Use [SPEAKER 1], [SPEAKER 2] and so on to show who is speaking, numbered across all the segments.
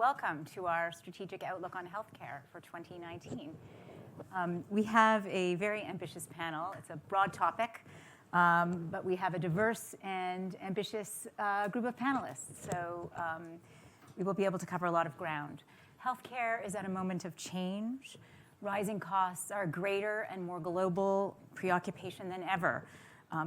[SPEAKER 1] welcome to our strategic outlook on healthcare for 2019. We have a very ambitious panel. It's a broad topic, but we have a diverse and ambitious group of panelists, so we will be able to cover a lot of ground. Healthcare is at a moment of change. Rising costs are a greater and more global preoccupation than ever.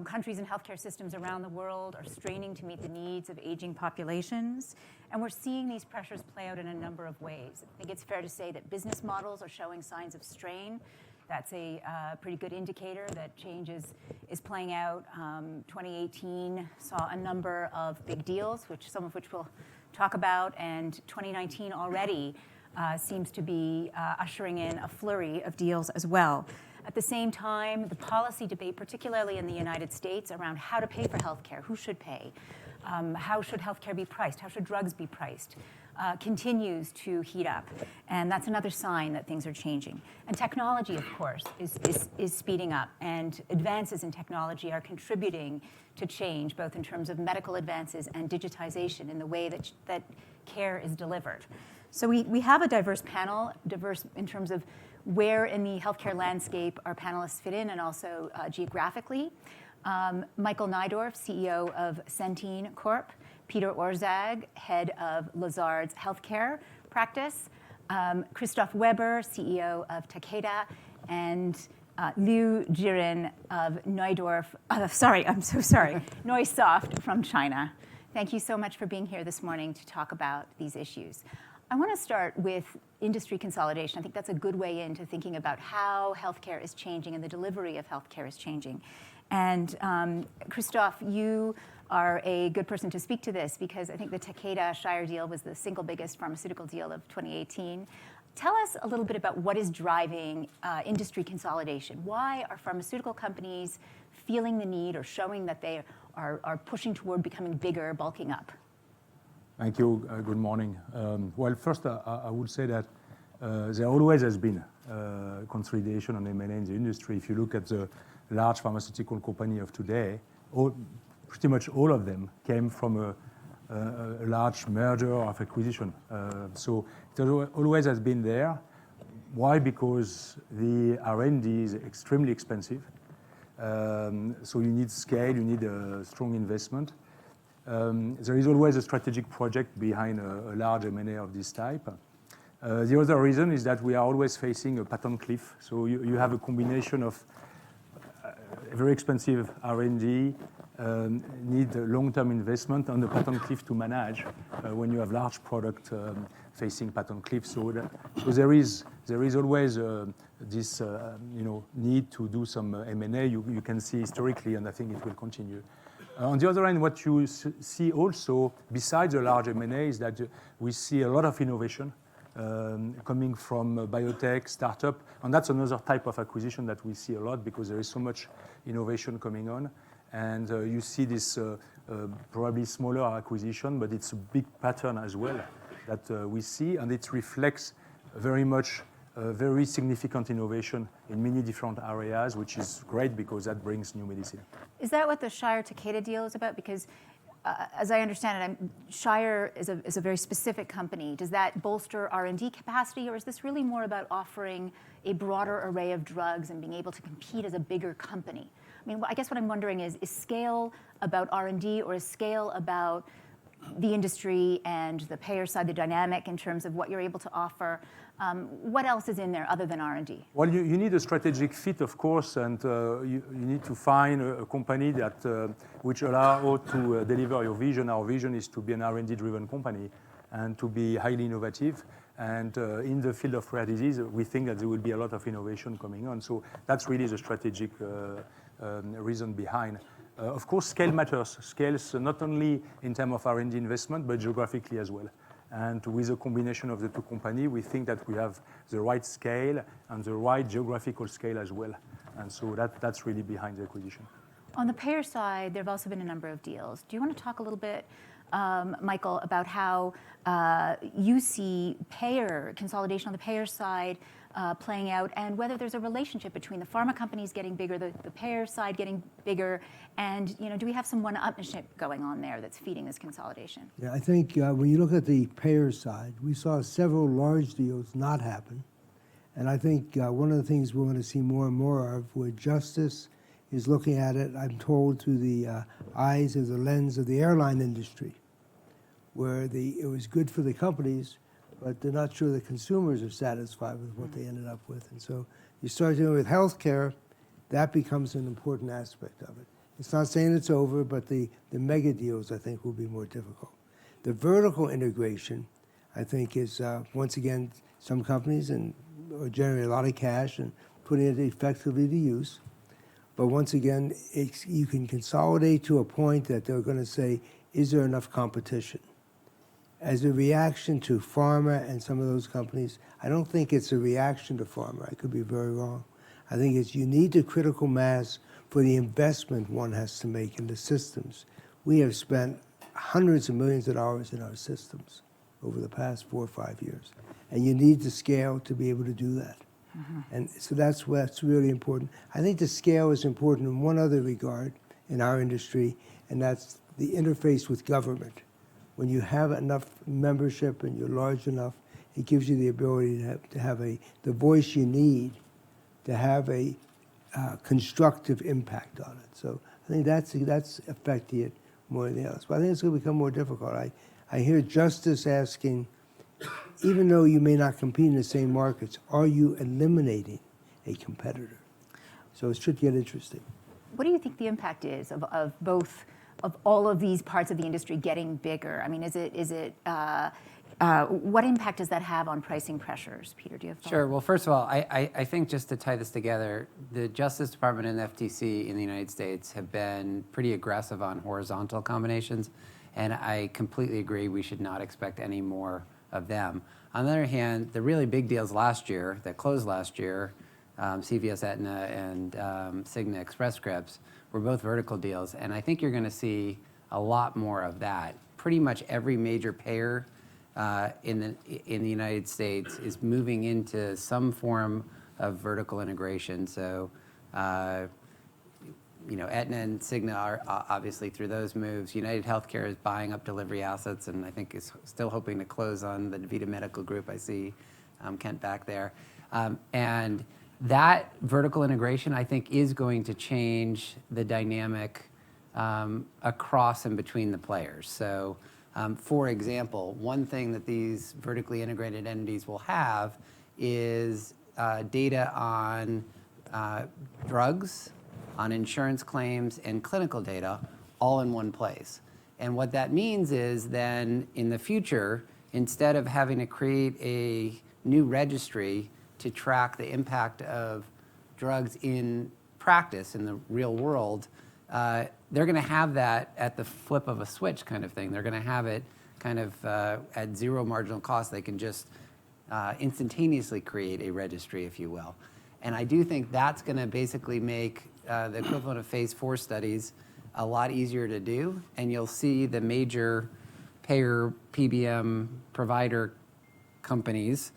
[SPEAKER 1] Countries and healthcare systems around the world are straining to meet the needs of aging populations, and we're seeing these pressures play out in a number of ways. I think it's fair to say that business models are showing signs of strain. That's a pretty good indicator that change is playing out. 2018 saw a number of big deals, some of which we'll talk about, and 2019 already seems to be ushering in a flurry of deals as well. At the same time, the policy debate, particularly in the United States, around how to pay for healthcare, who should pay, how should healthcare be priced, how should drugs be priced, continues to heat up. And that's another sign that things are changing. And technology, of course, is speeding up. And advances in technology are contributing to change, both in terms of medical advances and digitization in the way that care is delivered. So we have a diverse panel, diverse in terms of where in the healthcare landscape our panelists fit in, and also geographically. Michael Neidorff, CEO of Centene Corp. Peter Orszag, head of Lazard's healthcare practice. Christoph Weber, CEO of Takeda. And Liu Jiren of Neusoft from China. Thank you so much for being here this morning to talk about these issues. I want to start with industry consolidation. I think that's a good way into thinking about how healthcare is changing and the delivery of healthcare is changing. And Christoph, you are a good person to speak to this because I think the Takeda-Shire deal was the single biggest pharmaceutical deal of 2018. Tell us a little bit about what is driving industry consolidation. Why are pharmaceutical companies feeling the need or showing that they are pushing toward becoming bigger, bulking up?
[SPEAKER 2] Thank you. Good morning. Well, first, I would say that there always has been consolidation on M&A in the industry. If you look at the large pharmaceutical company of today, pretty much all of them came from a large merger or acquisition. So it always has been there. Why? Because the R&D is extremely expensive. So you need scale, you need a strong investment. There is always a strategic project behind a large M&A of this type. The other reason is that we are always facing a patent cliff. So you have a combination of very expensive R&D, need long-term investment, and the patent cliff to manage when you have large product facing patent cliff. So there is always this need to do some M&A. You can see historically, and I think it will continue. On the other hand, what you see also, besides the large M&A, is that we see a lot of innovation coming from biotech, startup, and that's another type of acquisition that we see a lot because there is so much innovation coming on. And you see this probably smaller acquisition, but it's a big pattern as well that we see, and it reflects very much very significant innovation in many different areas, which is great because that brings new medicine.
[SPEAKER 1] Is that what the Shire-Takeda deal is about? Because as I understand it, Shire is a very specific company. Does that bolster R&D capacity, or is this really more about offering a broader array of drugs and being able to compete as a bigger company? I mean, I guess what I'm wondering is scale about R&D, or is scale about the industry and the payer side, the dynamic in terms of what you're able to offer? What else is in there other than R&D?
[SPEAKER 2] Well, you need a strategic fit, of course, and you need to find a company that which allows to deliver your vision. Our vision is to be an R&D-driven company and to be highly innovative. And in the field of rare disease, we think that there will be a lot of innovation coming on. So that's really the strategic reason behind. Of course, scale matters. Scales not only in terms of R&D investment, but geographically as well. And with a combination of the two companies, we think that we have the right scale and the right geographical scale as well. And so that's really behind the acquisition.
[SPEAKER 1] On the payer side, there have also been a number of deals. Do you want to talk a little bit, Michael, about how you see payer consolidation on the payer side playing out, and whether there's a relationship between the pharma companies getting bigger, the payer side getting bigger, and do we have some one-upmanship going on there that's feeding this consolidation?
[SPEAKER 3] Yeah, I think when you look at the payer side, we saw several large deals not happen. And I think one of the things we're going to see more and more of, where justice is looking at it, I'm told, through the eyes of the lens of the airline industry, where it was good for the companies, but they're not sure the consumers are satisfied with what they ended up with. And so you start dealing with healthcare, that becomes an important aspect of it. It's not saying it's over, but the mega deals, I think, will be more difficult. The vertical integration, I think, is, once again, some companies generate a lot of cash and putting it effectively to use. But once again, you can consolidate to a point that they're going to say, is there enough competition? As a reaction to pharma and some of those companies, I don't think it's a reaction to pharma. I could be very wrong. I think it's you need the critical mass for the investment one has to make in the systems. We have spent hundreds of millions of dollars in our systems over the past 4 or 5 years. And you need the scale to be able to do that. And so that's really important. I think the scale is important in one other regard in our industry, and that's the interface with government. When you have enough membership and you're large enough, it gives you the ability to have the voice you need to have a constructive impact on it. So I think that's affecting it more than else. But I think it's going to become more difficult. I hear Justice asking, even though you may not compete in the same markets, are you eliminating a competitor? So it should get interesting.
[SPEAKER 1] What do you think the impact is of both, of all of these parts of the industry getting bigger? I mean, what impact does that have on pricing pressures? Peter, do you have thoughts?
[SPEAKER 4] Sure. Well, first of all, I think just to tie this together, the Justice Department and the FTC in the United States have been pretty aggressive on horizontal combinations, and I completely agree we should not expect any more of them. On the other hand, the really big deals last year, that closed last year, CVS Aetna and Cigna Express Scripts, were both vertical deals, and I think you're going to see a lot more of that. Pretty much every major payer in the United States is moving into some form of vertical integration. So, Aetna and Cigna are obviously through those moves. United Healthcare is buying up delivery assets, and I think is still hoping to close on the DaVita Medical Group. I see Kent back there, and that vertical integration, I think, is going to change the dynamic across and between the players. So, for example, one thing that these vertically integrated entities will have is data on drugs, on insurance claims, and clinical data all in one place. And what that means is then in the future, instead of having to create a new registry to track the impact of drugs in practice in the real world, they're going to have that at the flip of a switch kind of thing. They're going to have it kind of at zero marginal cost. They can just instantaneously create a registry, if you will. And I do think that's going to basically make the equivalent of phase 4 studies a lot easier to do. And you'll see the major payer PBM provider companies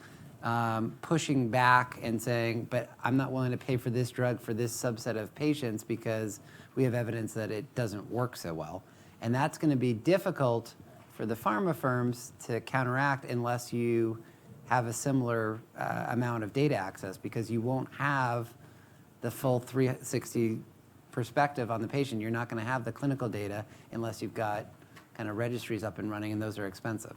[SPEAKER 4] pushing back and saying, but I'm not willing to pay for this drug for this subset of patients because we have evidence that it doesn't work so well. And that's going to be difficult for the pharma firms to counteract unless you have a similar amount of data access, because you won't have the full 360 perspective on the patient. You're not going to have the clinical data unless you've got kind of registries up and running, and those are expensive.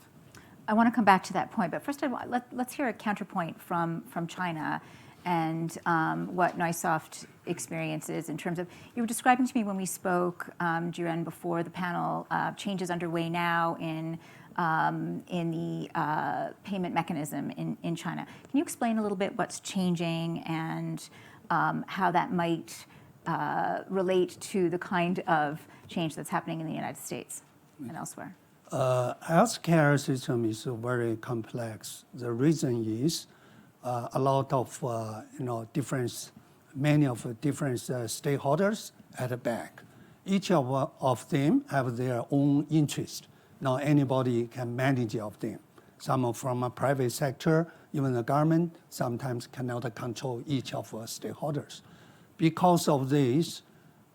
[SPEAKER 1] I want to come back to that point, but first let's hear a counterpoint from China and what Neusoft experiences in terms of, you were describing to me when we spoke, Jiren, before the panel, changes underway now in the payment mechanism in China. Can you explain a little bit what's changing and how that might relate to the kind of change that's happening in the United States and elsewhere?
[SPEAKER 5] Healthcare system is very complex. The reason is a lot of many of the different stakeholders at the back. Each of them have their own interest. Not anybody can manage of them. some from a private sector, even the government sometimes cannot control each of our stakeholders. Because of this,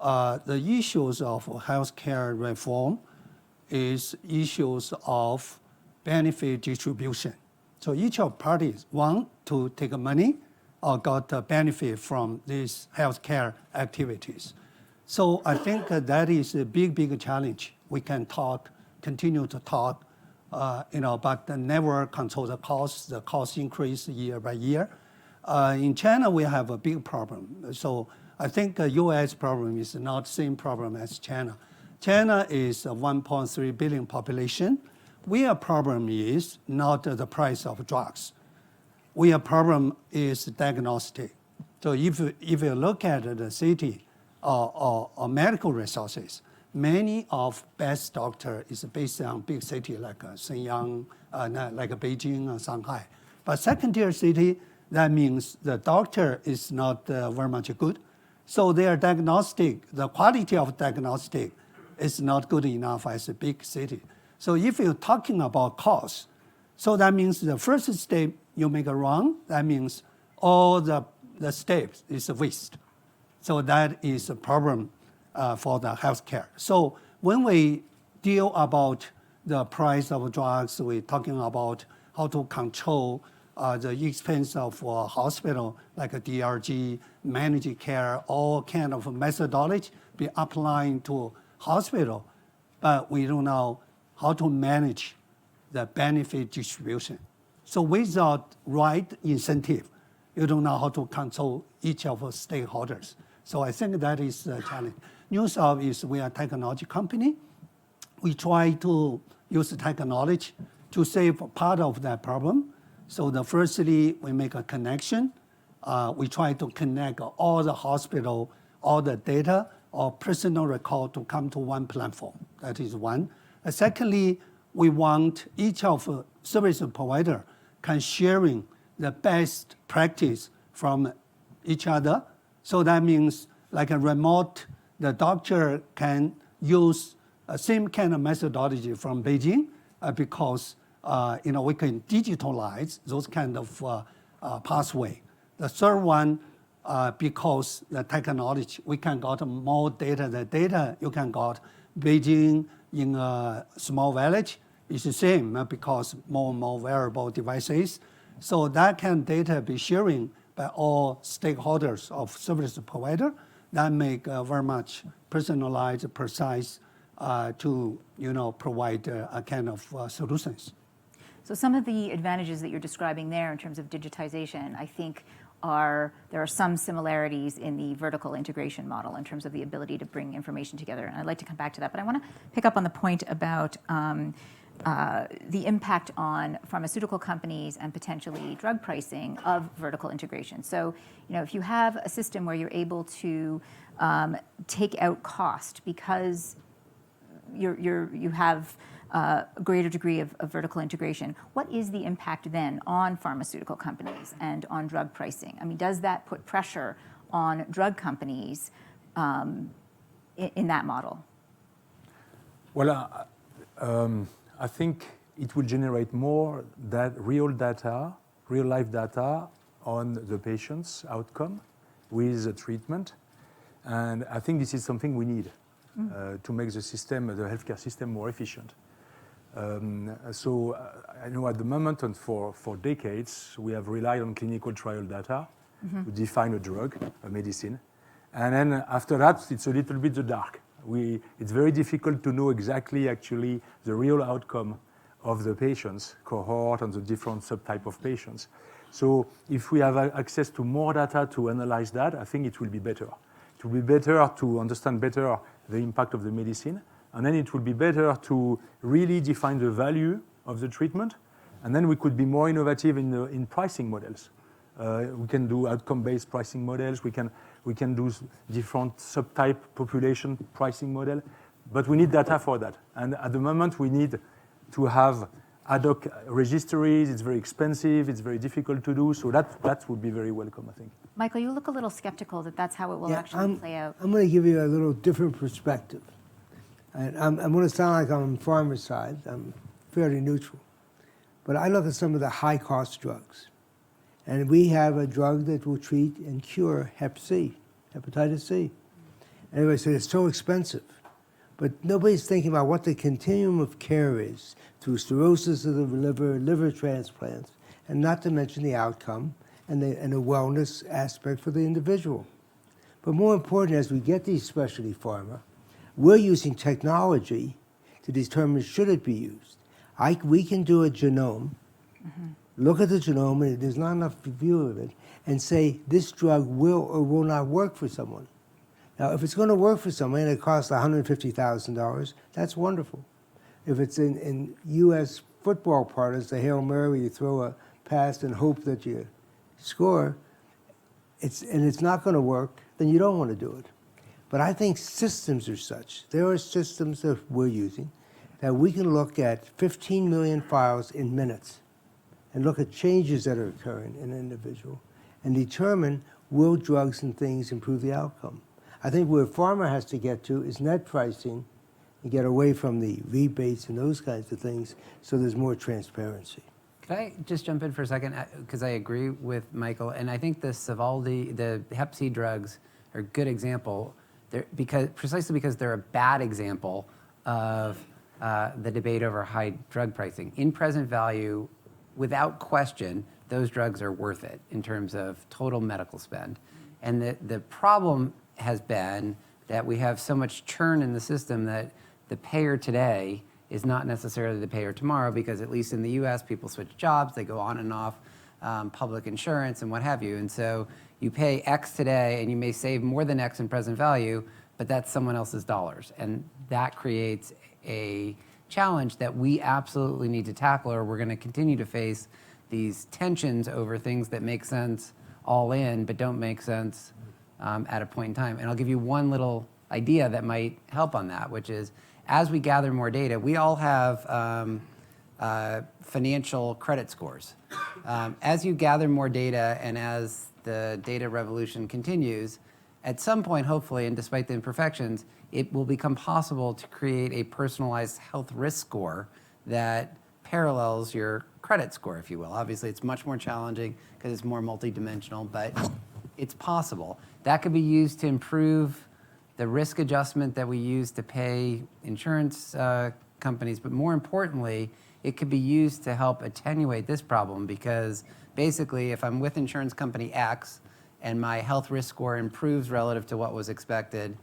[SPEAKER 5] the issues of healthcare reform is issues of benefit distribution. So each of parties want to take money or got a benefit from these healthcare activities. So I think that is a big challenge. We can continue to talk, but never control the costs. The costs increase year by year. In China, we have a big problem. So I think the U.S. problem is not the same problem as China. China is a 1.3 billion population. Our problem is not the price of drugs. Our problem is diagnostic. So if you look at the city or medical resources, many of best doctor is based on big city like Shenyang, like Beijing and Shanghai. But second-tier city, that means the doctor is not very much good. So their diagnostic, the quality of diagnostic is not good enough as a big city. So if you're talking about cost, so that means the first step you make wrong, that means all the steps is a waste. So that is a problem for the healthcare. So when we deal about the price of drugs, we're talking about how to control the expense of hospital, like a DRG, managed care, all kind of methodology be applying to hospital, but we don't know how to manage the benefit distribution. So without right incentive, you don't know how to control each of the stakeholders. So I think that is a challenge. NewSoft is we are a technology company. We try to use technology to save part of that problem. So firstly, we make a connection. We try to connect all the hospital, all the data, or personal record to come to one platform. That is one. Secondly, we want each of service provider can sharing the best practice from each other. So that means like a remote, the doctor can use same kind of methodology from Beijing because we can digitalize those kind of pathway. The third one, because the technology, we can got more data. The data you can got Beijing in a small village is the same because more and more wearable devices. So that can data be sharing by all stakeholders of service provider. That make very much personalized, precise to provide a kind of solutions.
[SPEAKER 1] So some of the advantages that you're describing there in terms of digitization, I think there are some similarities in the vertical integration model in terms of the ability to bring information together. And I'd like to come back to that, but I want to pick up on the point about the impact on pharmaceutical companies and potentially drug pricing of vertical integration. So, if you have a system where you're able to take out cost because you have a greater degree of vertical integration, what is the impact then on pharmaceutical companies and on drug pricing? I mean, does that put pressure on drug companies in that model?
[SPEAKER 2] Well, I think it will generate more real life data on the patient's outcome with the treatment. And I think this is something we need to make the healthcare system more efficient. So I know at the moment and for decades, we have relied on clinical trial data to define a drug, a medicine. And then after that, it's a little bit the dark. It's very difficult to know exactly actually the real outcome of the patient's cohort and the different subtype of patients. So if we have access to more data to analyze that, I think it will be better. It will be better to understand better the impact of the medicine. And then it will be better to really define the value of the treatment. And then we could be more innovative in pricing models. We can do outcome-based pricing models. We can do different subtype population pricing model. But we need data for that. And at the moment, we need to have ad hoc registries. It's very expensive. It's very difficult to do. So that would be very welcome, I think.
[SPEAKER 1] Michael, you look a little skeptical that that's how it will actually play out.
[SPEAKER 3] I'm going to give you a little different perspective. And I'm going to sound like I'm on the farmer's side. I'm fairly neutral. But I look at some of the high-cost drugs. And we have a drug that will treat and cure Hep C, hepatitis C. And everybody says it's so expensive. But nobody's thinking about what the continuum of care is through cirrhosis of the liver, liver transplants, and not to mention the outcome and the wellness aspect for the individual. But more important, as we get these specialty pharma, we're using technology to determine should it be used. We can do a genome, look at the genome, and there's not enough view of it, and say this drug will or will not work for someone. Now, if it's going to work for someone and it costs $150,000, that's wonderful. If it's in U.S. football parlance, the Hail Mary, you throw a pass and hope that you score, and it's not going to work, then you don't want to do it. But I think systems are such. There are systems that we're using that we can look at 15 million files in minutes and look at changes that are occurring in an individual and determine will drugs and things improve the outcome. I think where pharma has to get to is net pricing and get away from the rebates and those kinds of things so there's more transparency.
[SPEAKER 4] Could I just jump in for a second? Because I agree with Michael, and I think the Sovaldi, the Hep C drugs are a good example precisely because they're a bad example of the debate over high drug pricing. In present value, without question, those drugs are worth it in terms of total medical spend. And the problem has been that we have so much churn in the system that the payer today is not necessarily the payer tomorrow, because at least in the US, people switch jobs, they go on and off public insurance and what have you. And so you pay X today and you may save more than X in present value, but that's someone else's dollars. And that creates a challenge that we absolutely need to tackle, or we're gonna continue to face these tensions over things that make sense all in, but don't make sense at a point in time. And I'll give you one little idea that might help on that, which is as we gather more data, we all have financial credit scores. As you gather more data and as the data revolution continues, at some point, hopefully, and despite the imperfections, it will become possible to create a personalized health risk score that parallels your credit score, if you will. Obviously, it's much more challenging because it's more multidimensional, but it's possible. That could be used to improve the risk adjustment that we use to pay insurance companies, but more importantly, it could be used to help attenuate this problem, because basically, if I'm with insurance company X and my health risk score improves relative to what was expected,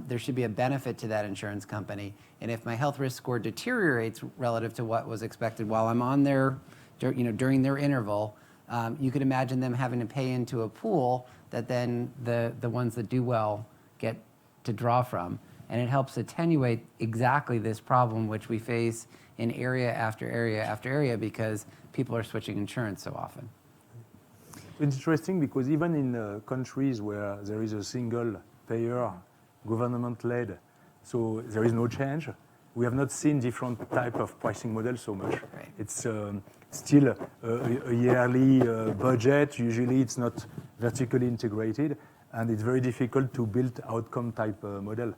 [SPEAKER 4] there should be a benefit to that insurance company. And if my health risk score deteriorates relative to what was expected while I'm on their, during their interval, you could imagine them having to pay into a pool that then the ones that do well get to draw from. And it helps attenuate exactly this problem which we face in area after area after area because people are switching insurance so often.
[SPEAKER 2] It's interesting because even in countries where there is a single payer, government-led, so there is no change, we have not seen different type of pricing models so much.
[SPEAKER 4] Right.
[SPEAKER 2] It's still a yearly budget. Usually it's not vertically integrated, and it's very difficult to build outcome type model.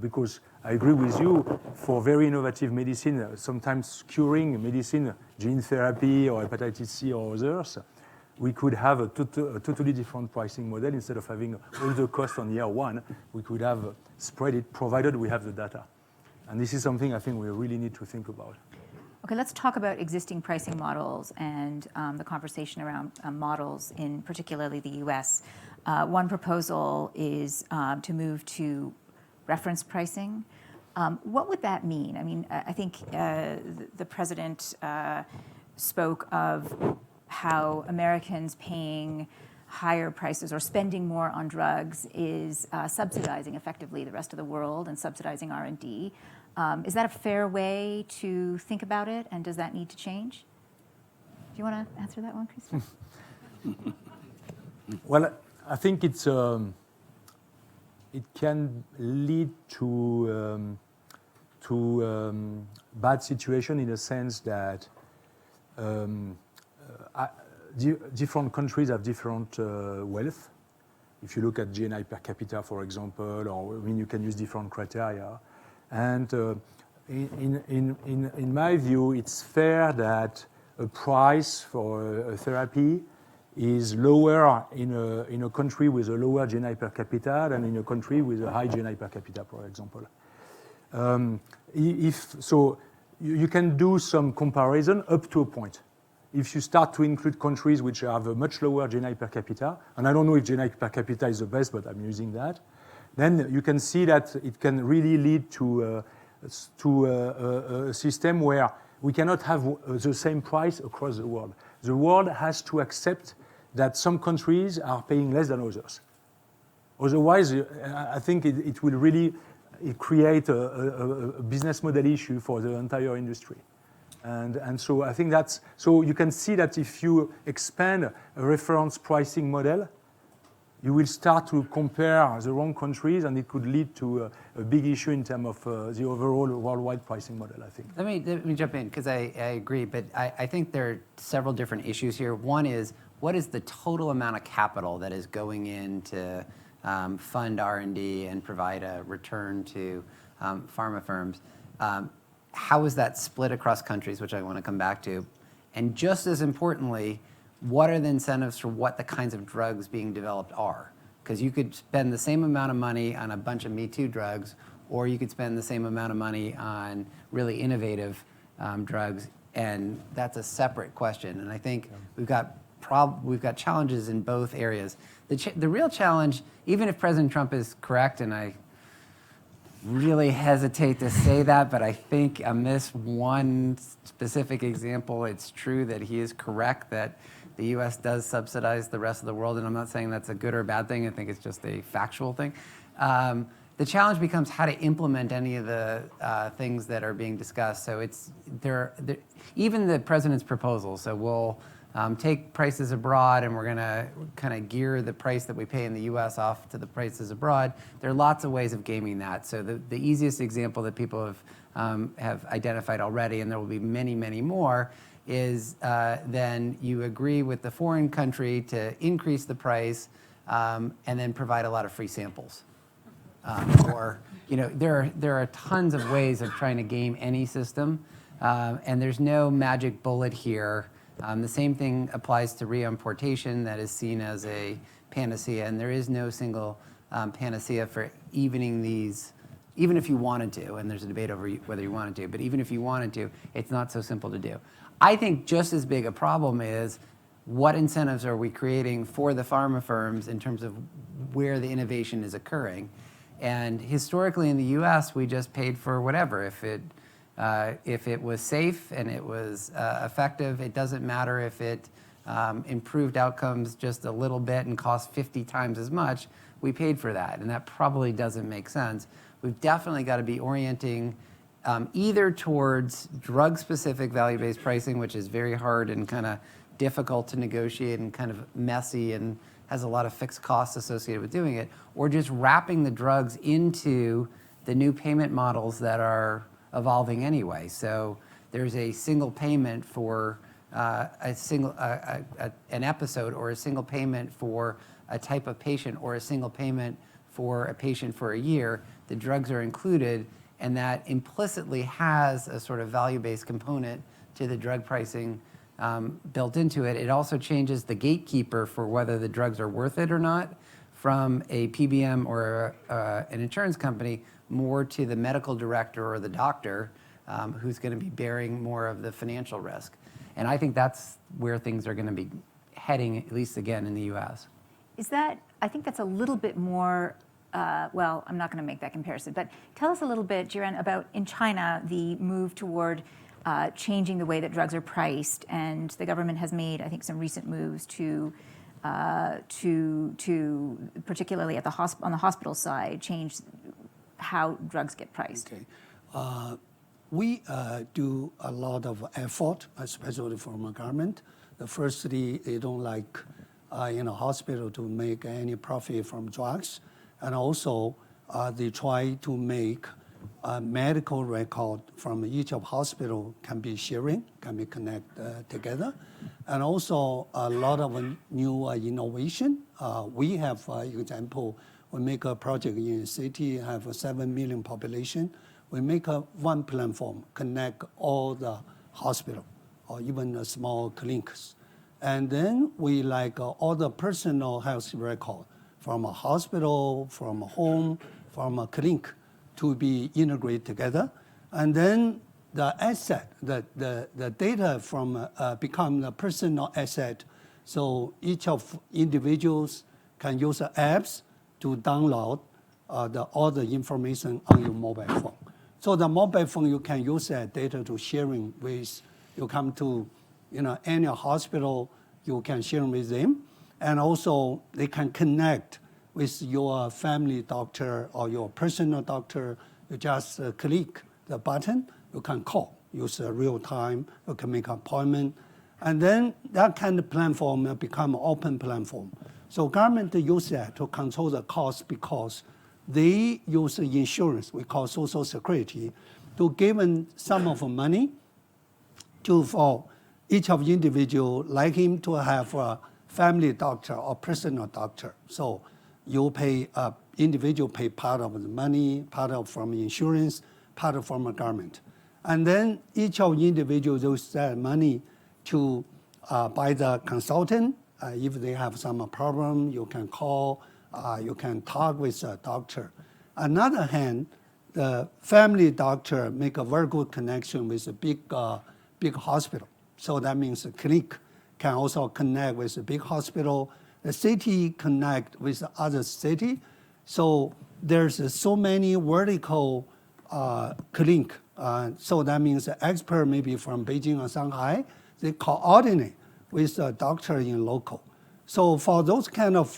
[SPEAKER 2] Because I agree with you, for very innovative medicine, sometimes curing medicine, gene therapy or hepatitis C or others, we could have a totally different pricing model. Instead of having all the cost on year one, we could have spread it, provided we have the data. And this is something I think we really need to think about.
[SPEAKER 1] Okay, let's talk about existing pricing models and the conversation around models in particularly the US. One proposal is to move to reference pricing. What would that mean? I mean, I think the president spoke of how Americans paying higher prices or spending more on drugs is subsidizing effectively the rest of the world and subsidizing R&D. Is that a fair way to think about it, and does that need to change? Do you want to answer that one, Christophe?
[SPEAKER 2] Well, I think it's it can lead to bad situation in a sense that different countries have different wealth. If you look at GNI per capita, for example, or I mean, you can use different criteria. And in my view, it's fair that a price for a therapy is lower in a country with a lower GNI per capita than in a country with a high GNI per capita, for example. You can do some comparison up to a point. If you start to include countries which have a much lower GNI per capita, and I don't know if GNI per capita is the best, but I'm using that, then you can see that it can really lead to a system where we cannot have the same price across the world. The world has to accept that some countries are paying less than others. Otherwise, I think it will really create a business model issue for the entire industry. And so I think so you can see that if you expand a reference pricing model, you will start to compare the wrong countries, and it could lead to a big issue in terms of the overall worldwide pricing model, I think.
[SPEAKER 4] Let me jump in, because I agree, but I think there are several different issues here. One is, what is the total amount of capital that is going in to fund R&D and provide a return to pharma firms? How is that split across countries, which I want to come back to? And just as importantly, what are the incentives for what the kinds of drugs being developed are? Because you could spend the same amount of money on a bunch of Me Too drugs, or you could spend the same amount of money on really innovative drugs, and that's a separate question. And I think we've got challenges in both areas. The real challenge, even if President Trump is correct, and I really hesitate to say that, but I think on this one specific example, it's true that he is correct that the U.S. does subsidize the rest of the world, and I'm not saying that's a good or bad thing. I think it's just a factual thing. The challenge becomes how to implement any of the things that are being discussed. So even the president's proposal. So we'll take prices abroad, and we're going to kind of gear the price that we pay in the U.S. off to the prices abroad. There are lots of ways of gaming that. So the easiest example that people have identified already, and there will be many, many more, is then you agree with the foreign country to increase the price and then provide a lot of free samples. Or there are tons of ways of trying to game any system, and there's no magic bullet here. The same thing applies to reimportation that is seen as a panacea, and there is no single panacea for evening these, even if you wanted to, and there's a debate over whether you wanted to, but even if you wanted to, it's not so simple to do. I think just as big a problem is what incentives are we creating for the pharma firms in terms of where the innovation is occurring. And historically in the US, we just paid for whatever. If it was safe and it was effective, it doesn't matter if it improved outcomes just a little bit and cost 50 times as much, we paid for that. And that probably doesn't make sense. We've definitely got to be orienting either towards drug-specific value-based pricing, which is very hard and kind of difficult to negotiate and kind of messy and has a lot of fixed costs associated with doing it, or just wrapping the drugs into the new payment models that are evolving anyway. So there's a single payment for an episode, or a single payment for a type of patient, or a single payment for a patient for a year. The drugs are included, and that implicitly has a sort of value-based component to the drug pricing built into it. It also changes the gatekeeper for whether the drugs are worth it or not from a PBM or an insurance company more to the medical director or the doctor who's going to be bearing more of the financial risk. And I think that's where things are going to be heading, at least again in the US.
[SPEAKER 1] I think that's a little bit more, well, I'm not going to make that comparison, but tell us a little bit, Jiren, about in China, the move toward changing the way that drugs are priced, and the government has made, I think, some recent moves to particularly on the hospital side, change how drugs get priced.
[SPEAKER 5] Okay. We do a lot of effort, especially from the government. The firstly, they don't like hospital to make any profit from drugs, and also they try to make a medical record from each of hospital can be sharing, can be connected together, and also a lot of new innovation. We have, example, we make a project in a city, have a 7 million population. We make one platform, connect all the hospital, or even small clinics. And then we like all the personal health record from a hospital, from a home, from a clinic to be integrated together. And then the asset, the data from become the personal asset. So each of individuals can use the apps to download all the information on your mobile phone. So the mobile phone, you can use that data to sharing with, you come to any hospital, you can share with them. And also they can connect with your family doctor or your personal doctor. You just click the button, you can call, use real time, you can make appointment. And then that kind of platform become an open platform. So government use that to control the cost because they use insurance, we call Social Security, to give them some of the money for each of individual, like him to have a family doctor or personal doctor. So you pay, individual pay part of the money, part of from insurance, part of from the government. And then each of individuals use that money to buy the consultant. If they have some problem, you can call, you can talk with a doctor. Another hand, the family doctor make a very good connection with a big hospital. So that means the clinic can also connect with a big hospital. The city connect with the other city. So there's so many vertical clinic. So that means the expert maybe from Beijing or Shanghai, they coordinate with a doctor in local. So for those kind of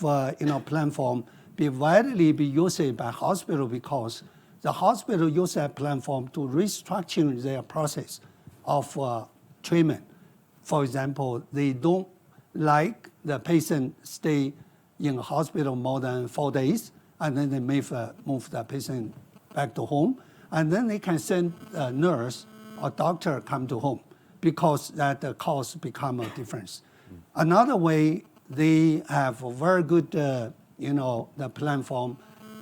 [SPEAKER 5] platform, be widely be used by hospital because the hospital use that platform to restructure their process of treatment. For example, they don't like the patient stay in a hospital more than 4 days, and then they may move the patient back to home, and then they can send a nurse or doctor come to home because that the cost become a difference. Another way, they have a very good, the platform,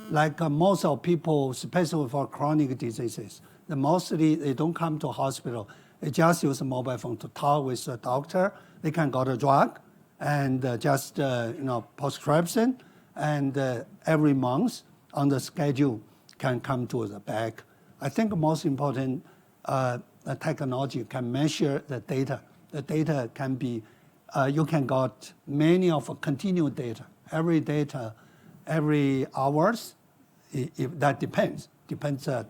[SPEAKER 5] like most of people, especially for chronic diseases, mostly they don't come to hospital. They just use a mobile phone to talk with the doctor. They can get a drug and just prescription, and every month on the schedule can come to the back. I think most important, the technology can measure the data. The data can be, you can get many of continuous data, every hours. If that depends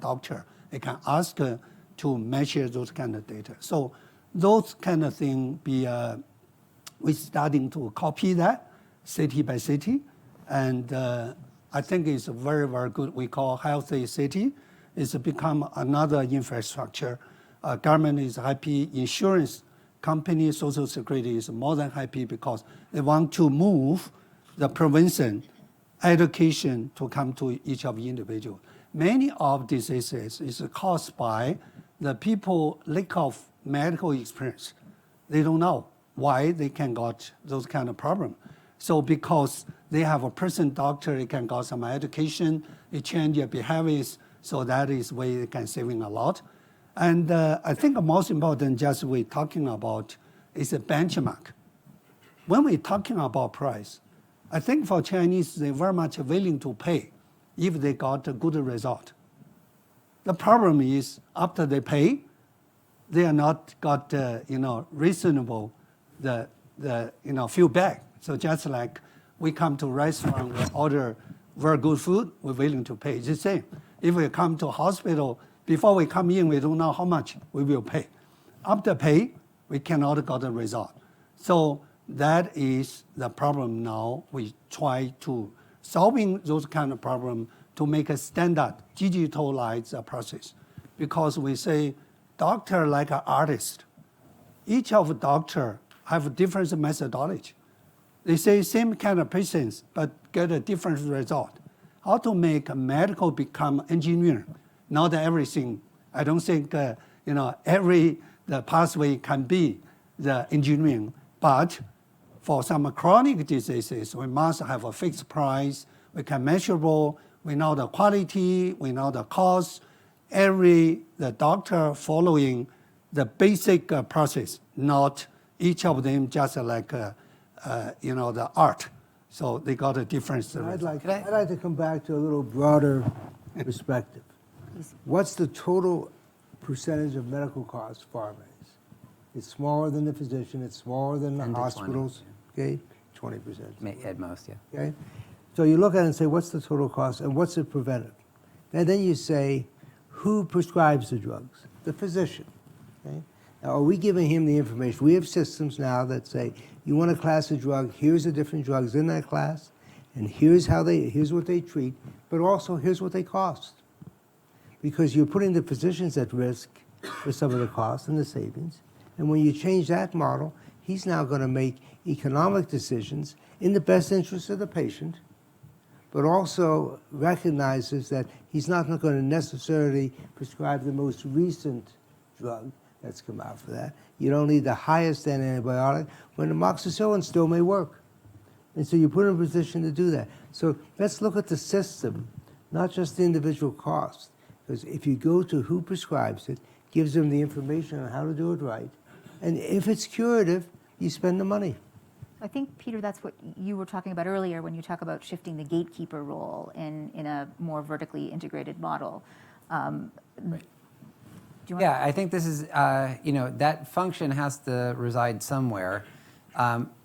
[SPEAKER 5] doctor. They can ask to measure those kind of data. So those kind of things we're starting to copy that city by city, and I think it's very, very good. We call healthy city. It's become another infrastructure. Government is happy. Insurance company, Social Security is more than happy because they want to move the prevention, education to come to each of the individual. Many of diseases is caused by the people lack of medical experience. They don't know why they can got those kind of problem. So because they have a person doctor, they can got some education, they change their behaviors, so that is where they can saving a lot. And I think the most important just we're talking about is a benchmark. When we're talking about price, I think for Chinese, they're very much willing to pay if they got a good result. The problem is after they pay, they are not got reasonable feedback. So just like we come to a restaurant, we order very good food, we're willing to pay. It's the same. If we come to a hospital, before we come in, we don't know how much we will pay. After pay, we cannot get a result. So that is the problem now. We try to solving those kind of problem to make a standard digitalized process. Because we say doctor like an artist. Each of the doctor have a different methodology. They say same kind of patients, but get a different result. How to make a medical become engineer? Not everything. I don't think every the pathway can be the engineering, but for some chronic diseases, we must have a fixed price. We can measurable. We know the quality. We know the cost. The doctor following the basic process, not each of them just like the art. So they got a different
[SPEAKER 3] I'd like,
[SPEAKER 4] Could I-
[SPEAKER 3] I'd like to come back to a little broader perspective. What's the total percentage of medical costs pharma is? It's smaller than the physician, it's smaller than the
[SPEAKER 4] 10 to 20,
[SPEAKER 3] hospitals, okay? 20%.
[SPEAKER 4] At most, yeah.
[SPEAKER 3] Okay? So you look at it and say, what's the total cost and what's it preventive? And then you say, who prescribes the drugs? The physician. Okay? Now, are we giving him the information? We have systems now that say, you want a class of drug, here's the different drugs in that class, and here's what they treat, but also here's what they cost. Because you're putting the physicians at risk for some of the costs and the savings. And when you change that model, he's now going to make economic decisions in the best interest of the patient, but also recognizes that he's not going to necessarily prescribe the most recent drug that's come out for that. You don't need the highest end antibiotic when amoxicillin still may work. And so you put him in a position to do that. So let's look at the system, not just the individual cost. Because if you go to who prescribes it, gives them the information on how to do it right, and if it's curative, you spend the money.
[SPEAKER 6] I think, Peter, that's what you were talking about earlier when you talk about shifting the gatekeeper role in a more vertically integrated model. Do you want
[SPEAKER 4] Yeah, I think this is, that function has to reside somewhere.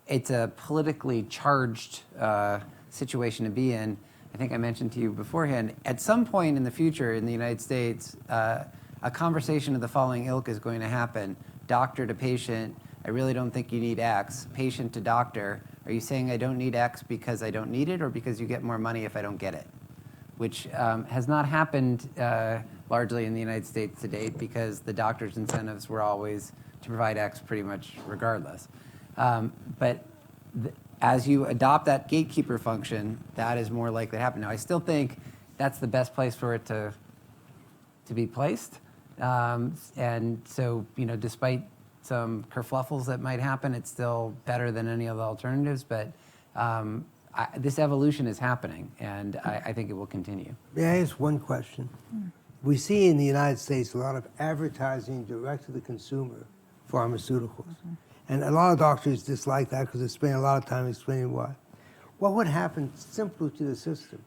[SPEAKER 4] It's a politically charged situation to be in. I think I mentioned to you beforehand, at some point in the future in the United States, a conversation of the following ilk is going to happen. Doctor to patient, I really don't think you need X. Patient to doctor, are you saying I don't need X because I don't need it or because you get more money if I don't get it? Which has not happened largely in the United States to date because the doctor's incentives were always to provide X pretty much regardless. But as you adopt that gatekeeper function, that is more likely to happen. Now, I still think that's the best place for it to be placed. And so, despite some kerfluffles that might happen, it's still better than any of the alternatives. But this evolution is happening, and I think it will continue.
[SPEAKER 3] May I ask one question? We see in the United States a lot of advertising direct to the consumer pharmaceuticals. And a lot of doctors dislike that because they spend a lot of time explaining why. What would happen simply to the system?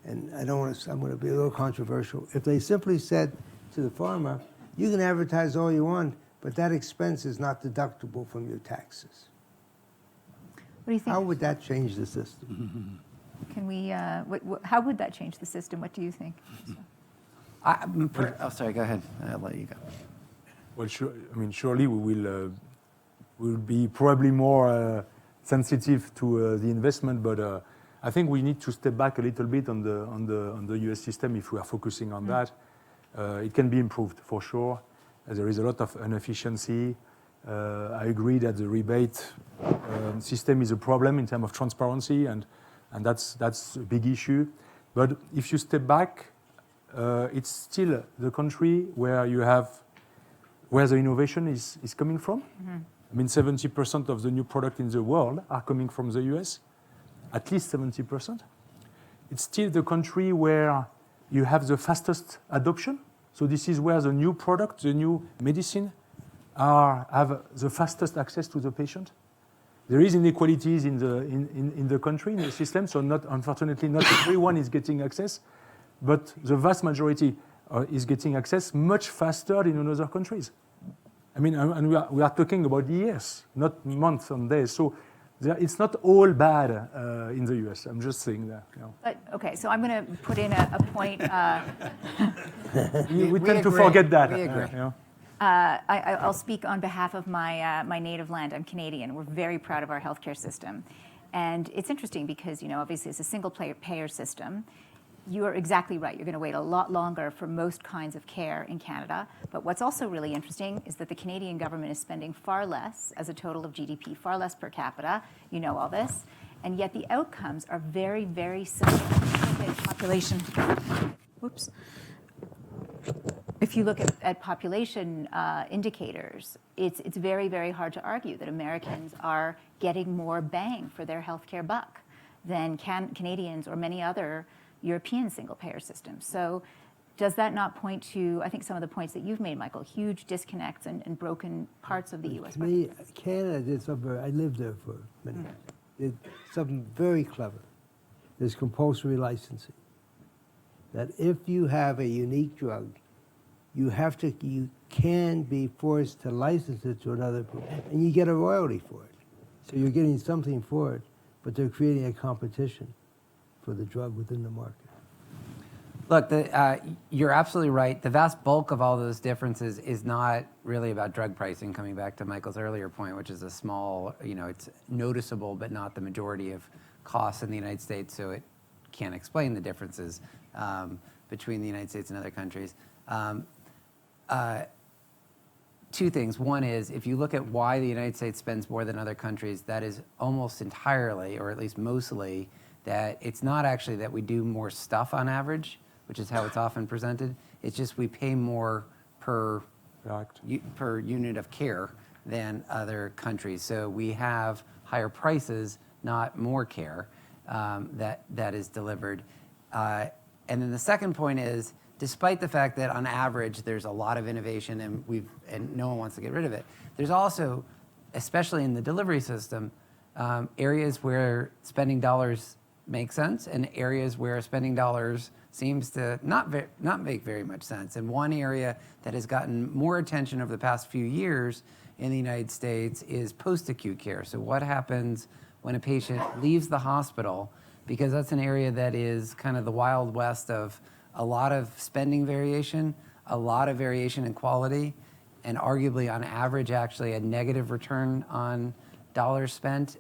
[SPEAKER 3] And I'm going to be a little controversial. If they simply said to the pharma, you can advertise all you want, but that expense is not deductible from your taxes.
[SPEAKER 6] What do you think?
[SPEAKER 3] How would that change the system?
[SPEAKER 6] Can we? How would that change the system? What do you think?
[SPEAKER 4] Sorry, go ahead. I'll let you go.
[SPEAKER 2] Well, surely we will be probably more sensitive to the investment, but I think we need to step back a little bit on the US system if we are focusing on that. It can be improved for sure. There is a lot of inefficiency. I agree that the rebate system is a problem in terms of transparency, and that's a big issue. But if you step back, it's still the country where the innovation is coming from. I mean, 70% of the new product in the world are coming from the US, at least 70%. It's still the country where you have the fastest adoption. So this is where the new product, the new medicine have the fastest access to the patient. There is inequalities in the country, in the system, so unfortunately not everyone is getting access, but the vast majority is getting access much faster than in other countries. I mean, and we are talking about years, not months and days. So it's not all bad in the US. I'm just saying that.
[SPEAKER 1] But, okay, so I'm going to put in a point.
[SPEAKER 2] We tend to
[SPEAKER 4] agree.
[SPEAKER 2] forget that.
[SPEAKER 4] We agree.
[SPEAKER 1] I'll speak on behalf of my native land. I'm Canadian. We're very proud of our healthcare system. And it's interesting because, obviously it's a single payer system. You are exactly right. You're going to wait a lot longer for most kinds of care in Canada. But what's also really interesting is that the Canadian government is spending far less as a total of GDP, far less per capita. You know all this. And yet the outcomes are very, very similar. Population. Whoops. If you look at population indicators, it's very, very hard to argue that Americans are getting more bang for their healthcare buck than Canadians or many other European single-payer systems. So
[SPEAKER 6] does that not point to, I think, some of the points that you've made, Michael, huge disconnects and broken parts of the U.S.
[SPEAKER 3] To me, Canada did something, I lived there for many years, did something very clever. There's compulsory licensing. That if you have a unique drug, you can be forced to license it to another, and you get a royalty for it. So you're getting something for it, but they're creating a competition for the drug within the market.
[SPEAKER 4] Look, you're absolutely right. The vast bulk of all those differences is not really about drug pricing, coming back to Michael's earlier point, which is a small, it's noticeable, but not the majority of costs in the United States, so it can't explain the differences between the United States and other countries. Two things. One is, if you look at why the United States spends more than other countries, that is almost entirely, or at least mostly, that it's not actually that we do more stuff on average, which is how it's often presented. It's just we pay more per unit of care than other countries. So we have higher prices, not more care that is delivered. And then the second point is, despite the fact that on average there's a lot of innovation and no one wants to get rid of it, there's also, especially in the delivery system, areas where spending dollars make sense and areas where spending dollars seems to not make very much sense. And one area that has gotten more attention over the past few years in the United States is post-acute care. So what happens when a patient leaves the hospital, because that's an area that is kind of the Wild West of a lot of spending variation, a lot of variation in quality, and arguably on average actually a negative return on dollars spent.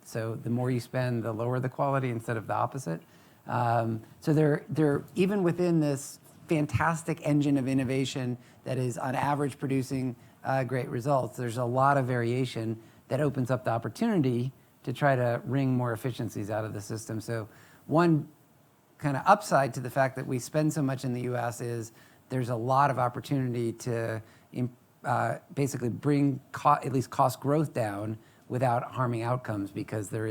[SPEAKER 4] So the more you spend, the lower the quality instead of the opposite. So they're even within this fantastic engine of innovation that is on average producing great results, there's a lot of variation that opens up the opportunity to try to wring more efficiencies out of the system. So one kind of upside to the fact that we spend so much in the US is there's a lot of opportunity to basically bring at least cost growth down without harming outcomes, because there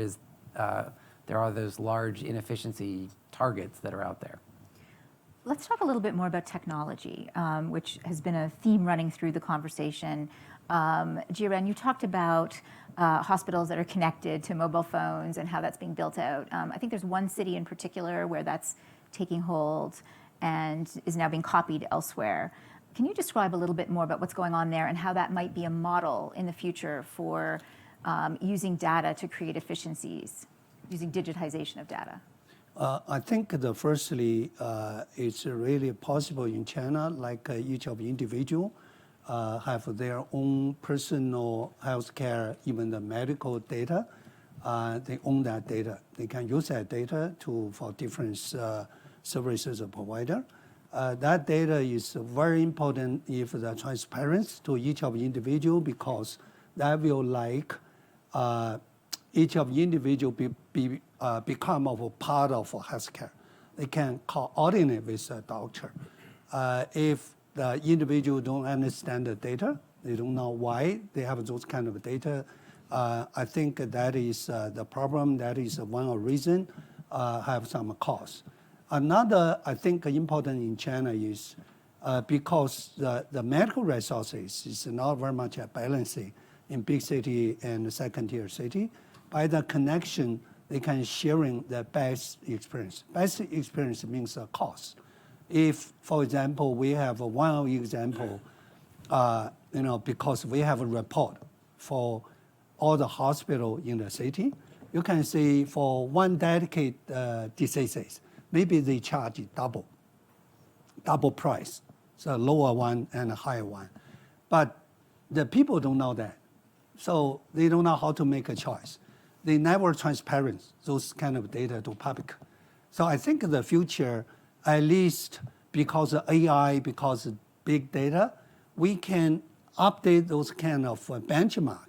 [SPEAKER 4] are those large inefficiency targets that are out there.
[SPEAKER 6] Let's talk a little bit more about technology, which has been a theme running through the conversation. Jiren, you talked about hospitals that are connected to mobile phones and how that's being built out. I think there's one city in particular where that's taking hold and is now being copied elsewhere. Can you describe a little bit more about what's going on there and how that might be a model in the future for using data to create efficiencies, using digitization of data?
[SPEAKER 5] I think firstly, it's really possible in China, like each of the individual have their own personal healthcare, even the medical data. They own that data. They can use that data for different services provider. That data is very important if the transparency to each of the individual, because that will each of the individual become a part of healthcare. They can coordinate with a doctor. If the individual don't understand the data, they don't know why they have those kind of data, I think that is the problem. That is one of the reason have some cost. Another, I think, important in China is because the medical resources is not very much balancing in big city and second-tier city. By the connection, they can sharing the best experience. Best experience means cost. If, for example, we have one example, because we have a report for all the hospital in the city, you can see for one dedicated diseases, maybe they charge double price, so lower one and a higher one. But the people don't know that. So they don't know how to make a choice. They never transparent those kind of data to public. So I think the future, at least because of AI, because of big data, we can update those kind of benchmark.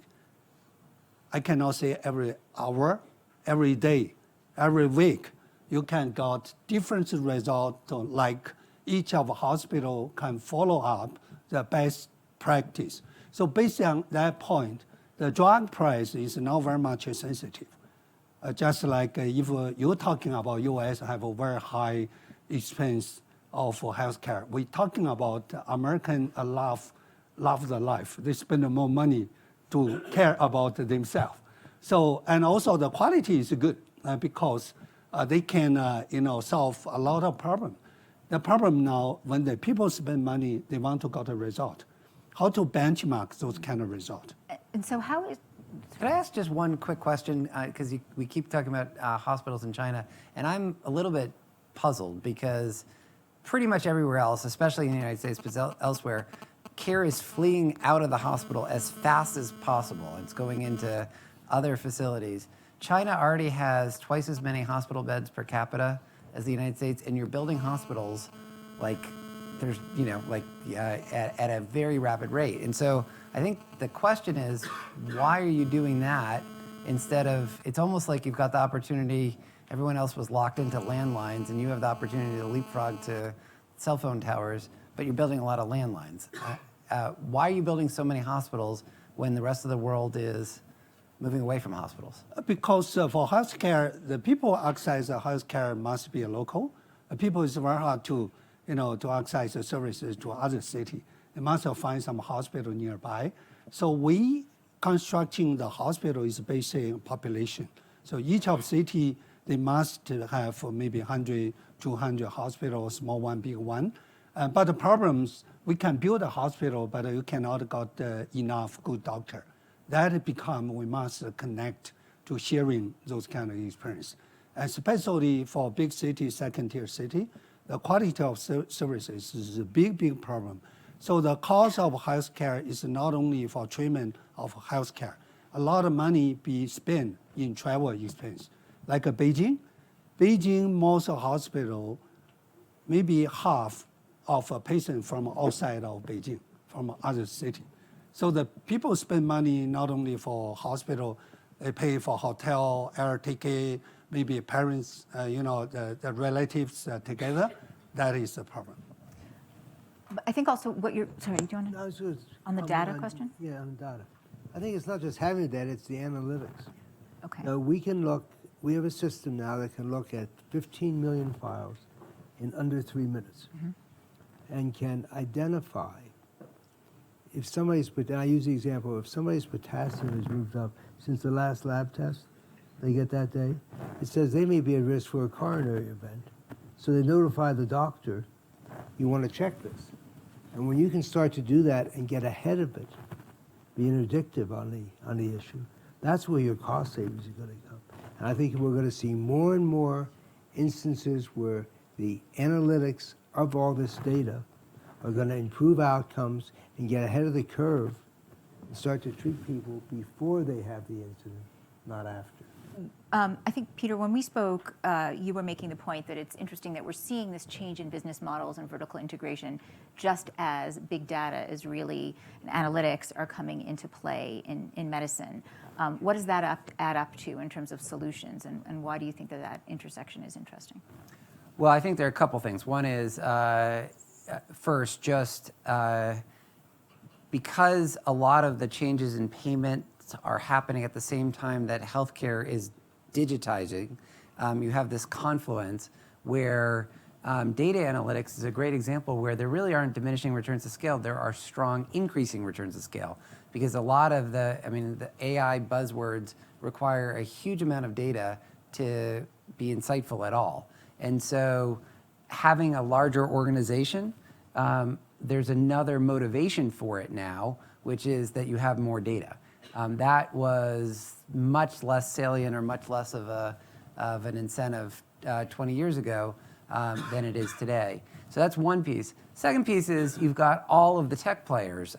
[SPEAKER 5] I cannot say every hour, every day, every week. You can get different results, like each of the hospital can follow up the best practice. So based on that point, the drug price is now very much sensitive. Just like if you're talking about US have a very high expense of healthcare. We're talking about American love the life. They spend more money to care about themselves. So, and also the quality is good because they can, solve a lot of problems. The problem now, when the people spend money, they want to get a result. How to benchmark those kind of results?
[SPEAKER 6] And so how is,
[SPEAKER 4] Could I ask just one quick question? Because we keep talking about hospitals in China, and I'm a little bit puzzled because pretty much everywhere else, especially in the United States, but elsewhere, care is fleeing out of the hospital as fast as possible. It's going into other facilities. China already has twice as many hospital beds per capita as the United States, and you're building hospitals like there's, at a very rapid rate. And so I think the question is, why are you doing that instead of, it's almost like you've got the opportunity, everyone else was locked into landlines, and you have the opportunity to leapfrog to cell phone towers, but you're building a lot of landlines. Why are you building so many hospitals when the rest of the world is moving away from hospitals?
[SPEAKER 5] Because for healthcare, the people access the healthcare must be local. People is very hard to, to access the services to other city. They must find some hospital nearby. So we constructing the hospital is based on population. So each of city, they must have maybe 100, 200 hospitals, small one, big one. But the problems, we can build a hospital, but you cannot get enough good doctor. That become, we must connect to sharing those kind of experience. Especially for big city, second tier city, the quality of services is a big problem. So the cost of healthcare is not only for treatment of healthcare. A lot of money be spent in travel expense. Like Beijing, most hospital, maybe half of a patient from outside of Beijing, from other city. So the people spend money not only for hospital, they pay for hotel, air ticket, maybe parents, the relatives together. That is the problem.
[SPEAKER 6] but I think also what you're, sorry, do you want to?
[SPEAKER 3] No, it's good.
[SPEAKER 6] On the data question?
[SPEAKER 3] Yeah, on the data. I think it's not just having the data, it's the analytics.
[SPEAKER 6] Okay.
[SPEAKER 3] We have a system now that can look at 15 million files in under 3 minutes and can identify if somebody's, I use the example, if somebody's potassium has moved up since the last lab test they get that day, it says they may be at risk for a coronary event. So they notify the doctor, you want to check this. And when you can start to do that and get ahead of it, be interdictive on the issue, that's where your cost savings are going to come. And I think we're going to see more and more instances where the analytics of all this data are going to improve outcomes and get ahead of the curve and start to treat people before they have the incident, not after.
[SPEAKER 6] I think, Peter, when we spoke, you were making the point that it's interesting that we're seeing this change in business models and vertical integration just as big data is really, and analytics are coming into play in medicine. What does that add up to in terms of solutions, and why do you think that intersection is interesting?
[SPEAKER 4] Well, I think there are a couple things. One is, first, just because a lot of the changes in payment are happening at the same time that healthcare is digitizing, you have this confluence where data analytics is a great example where there really aren't diminishing returns to scale. There are strong increasing returns to scale because a lot of the AI buzzwords require a huge amount of data to be insightful at all. And so having a larger organization, there's another motivation for it now, which is that you have more data. That was much less salient or much less of an incentive 20 years ago than it is today. So that's one piece. Second piece is you've got all of the tech players.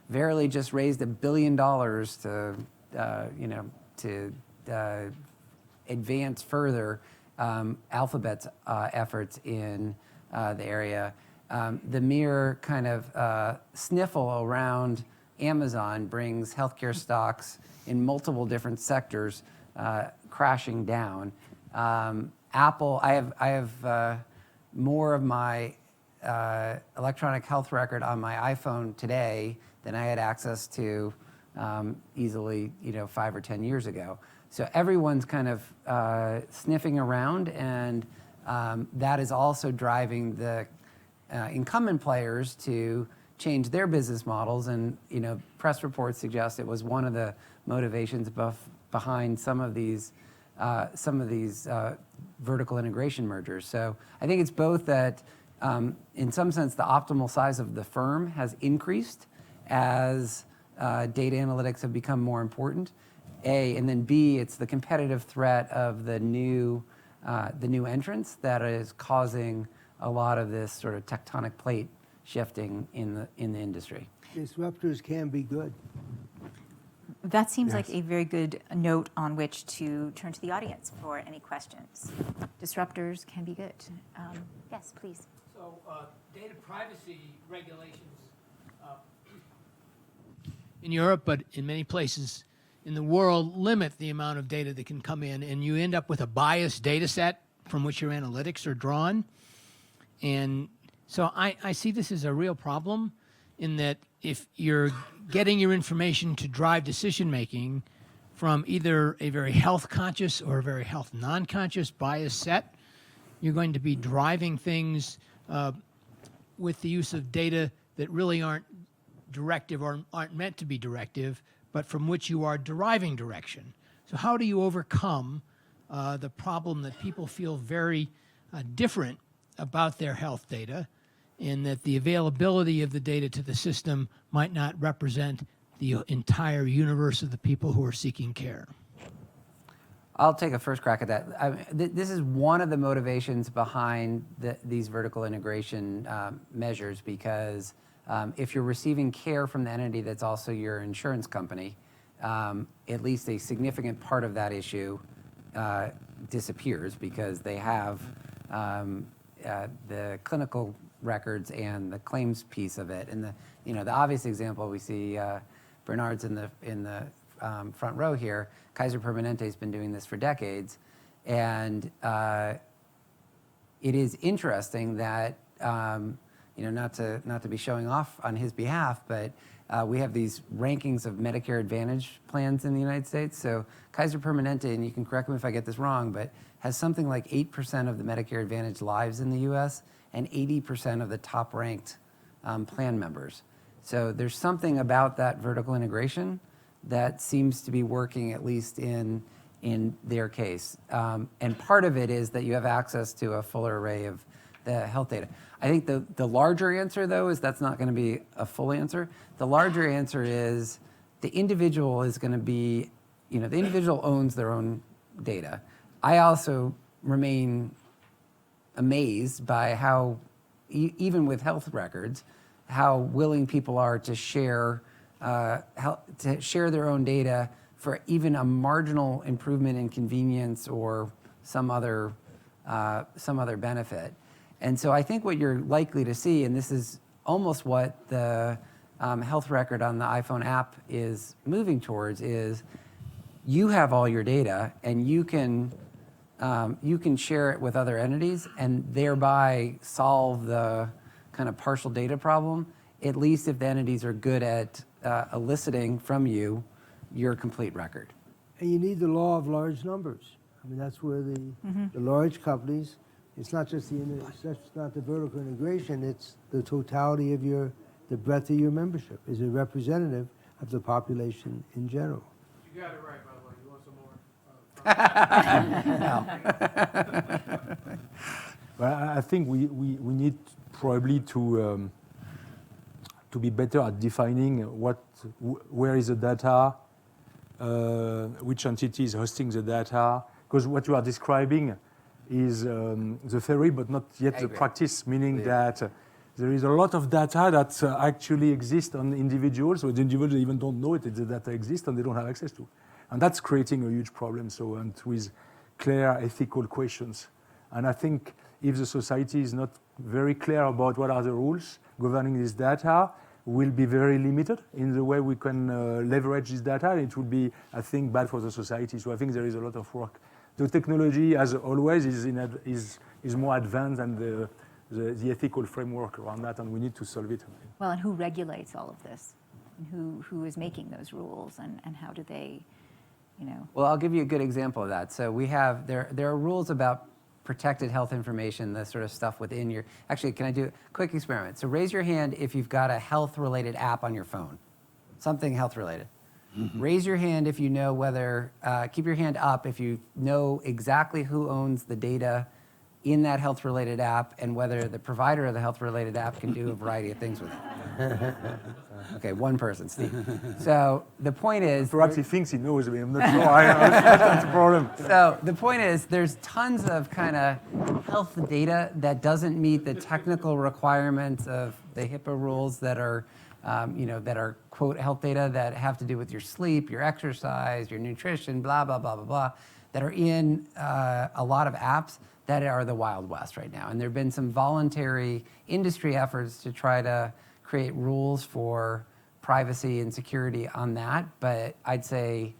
[SPEAKER 4] Verily just raised $1 billion to advance further Alphabet's efforts in the area. The mere kind of sniffle around Amazon brings healthcare stocks in multiple different sectors crashing down. Apple, I have more of my electronic health record on my iPhone today than I had access to easily 5 or 10 years ago. So everyone's kind of sniffing around, and that is also driving the incumbent players to change their business models. And press reports suggest it was one of the motivations behind some of these vertical integration mergers. So I think it's both that, in some sense, the optimal size of the firm has increased as data analytics have become more important. A, and then B, it's the competitive threat of the new entrants that is causing a lot of this sort of tectonic plate shifting in the industry.
[SPEAKER 3] Disruptors can be good.
[SPEAKER 6] That seems like
[SPEAKER 2] Yes.
[SPEAKER 6] a very good note on which to turn to the audience for any questions. Disruptors can be good. Yes, please.
[SPEAKER 7] So data privacy regulations in Europe, but in many places in the world, limit the amount of data that can come in, and you end up with a biased data set from which your analytics are drawn. And so I see this as a real problem in that if you're getting your information to drive decision making from either a very health conscious or a very health non-conscious bias set, you're going to be driving things with the use of data that really aren't directive or aren't meant to be directive, but from which you are deriving direction. So how do you overcome the problem that people feel very different about their health data, and that the availability of the data to the system might not represent the entire universe of the people who are seeking care?
[SPEAKER 4] I'll take a first crack at that. This is one of the motivations behind these vertical integration measures, because if you're receiving care from the entity that's also your insurance company, at least a significant part of that issue disappears, because they have the clinical records and the claims piece of it. And the obvious example, we see Bernard's in the front row here. Kaiser Permanente has been doing this for decades, and it is interesting that not to be showing off on his behalf, but we have these rankings of Medicare Advantage plans in the United States. So Kaiser Permanente, and you can correct me if I get this wrong, but has something like 8% of the Medicare Advantage lives in the U.S. and 80% of the top-ranked plan members. So there's something about that vertical integration that seems to be working, at least in their case. And part of it is that you have access to a fuller array of the health data. I think the larger answer, though, is that's not going to be a full answer. The larger answer is the individual is going to be, the individual owns their own data. I also remain amazed by how, even with health records, how willing people are to share their own data for even a marginal improvement in convenience or some other benefit. And so I think what you're likely to see, and this is almost what the health record on the iPhone app is moving towards, is you have all your data and you can share it with other entities and thereby solve the kind of partial data problem, at least if the entities are good at eliciting from you your complete record.
[SPEAKER 3] And you need the law of large numbers. I mean, that's where the large companies, it's not just not the vertical integration, it's the totality of the breadth of your membership is a representative of the population in general.
[SPEAKER 7] You got it right, by the way. You want some more?
[SPEAKER 2] Well, I think we need probably to be better at defining where is the data, which entity is hosting the data, because what you are describing is the theory, but not yet the practice, meaning that there is a lot of data that actually exists on individuals, so the individuals even don't know it, the data exists and they don't have access to. And that's creating a huge problem, and with clear ethical questions. And I think if the society is not very clear about what are the rules governing this data, will be very limited in the way we can leverage this data. It would be, I think, bad for the society. So I think there is a lot of work. The technology, as always, is more advanced than the ethical framework around that, and we need to solve it.
[SPEAKER 6] Well, and who regulates all of this? And who is making those rules, and how do they,
[SPEAKER 4] Well, I'll give you a good example of that. So we have, there are rules about protected health information, the sort of stuff within your, actually, can I do a quick experiment? So raise your hand if you've got a health-related app on your phone, something health-related. Raise your hand if you know whether, keep your hand up if you know exactly who owns the data in that health-related app and whether the provider of the health-related app can do a variety of things with it. Okay, one person, Steve. So the point is...
[SPEAKER 2] Perhaps he thinks he knows me. I'm not sure. That's the problem.
[SPEAKER 4] So the point is, there's tons of kind of health data that doesn't meet the technical requirements of the HIPAA rules that are, that are, quote, health data that have to do with your sleep, your exercise, your nutrition, blah, blah, blah, blah, blah, that are in a lot of apps that are the Wild West right now. And there have been some voluntary industry efforts to try to create rules for privacy and security on that. But I'd say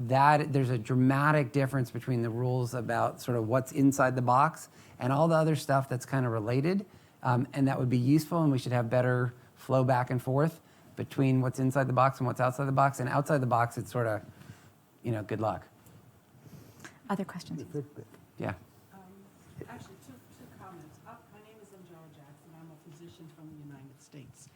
[SPEAKER 4] that there's a dramatic difference between the rules about sort of what's inside the box and all the other stuff that's kind of related. And that would be useful, and we should have better flow back and forth between what's inside the box and what's outside the box. And outside the box, it's sort of, good luck.
[SPEAKER 6] Other questions?
[SPEAKER 4] Yeah.
[SPEAKER 8] Actually, two comments. My name is Angela Jackson. I'm a physician from the United States.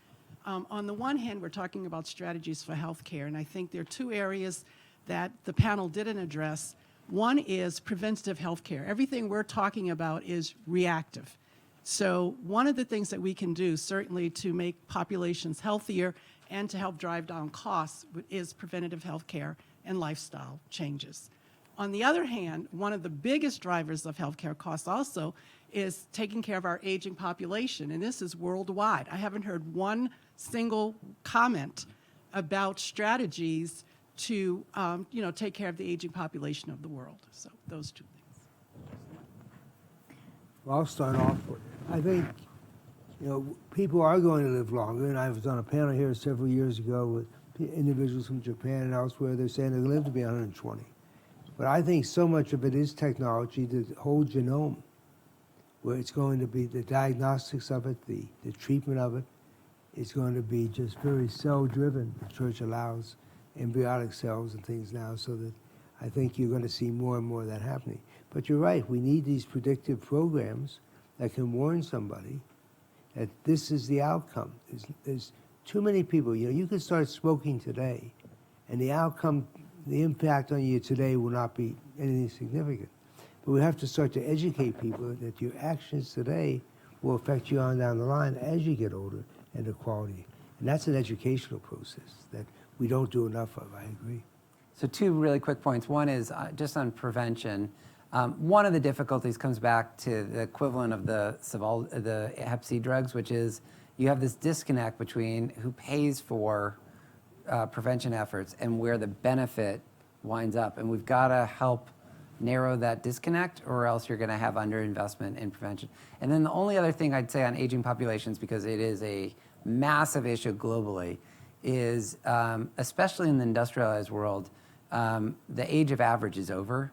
[SPEAKER 8] On the one hand, we're talking about strategies for healthcare, and I think there are two areas that the panel didn't address. One is preventative healthcare. Everything we're talking about is reactive. So one of the things that we can do, certainly to make populations healthier and to help drive down costs, is preventative healthcare and lifestyle changes. On the other hand, one of the biggest drivers of healthcare costs also is taking care of our aging population, and this is worldwide. I haven't heard one single comment about strategies to, take care of the aging population of the world. So those two things.
[SPEAKER 3] Well, I'll start off with, I think, people are going to live longer, and I was on a panel here several years ago with individuals from Japan and elsewhere. They're saying they're going to live to be 120. But I think so much of it is technology, the whole genome, where it's going to be the diagnostics of it, the treatment of it. It's going to be just very cell-driven. The church allows embryonic cells and things now, so that I think you're going to see more and more of that happening. But you're right, we need these predictive programs that can warn somebody that this is the outcome. There's too many people. You can start smoking today, and the outcome, the impact on you today will not be anything significant. But we have to start to educate people that your actions today will affect you on down the line as you get older and the quality. And that's an educational process that we don't do enough of, I agree.
[SPEAKER 4] So two really quick points. One is just on prevention. One of the difficulties comes back to the equivalent of the Hep C drugs, which is you have this disconnect between who pays for prevention efforts and where the benefit winds up. And we've got to help narrow that disconnect, or else you're going to have underinvestment in prevention. And then the only other thing I'd say on aging populations, because it is a massive issue globally, is especially in the industrialized world, the age of average is over.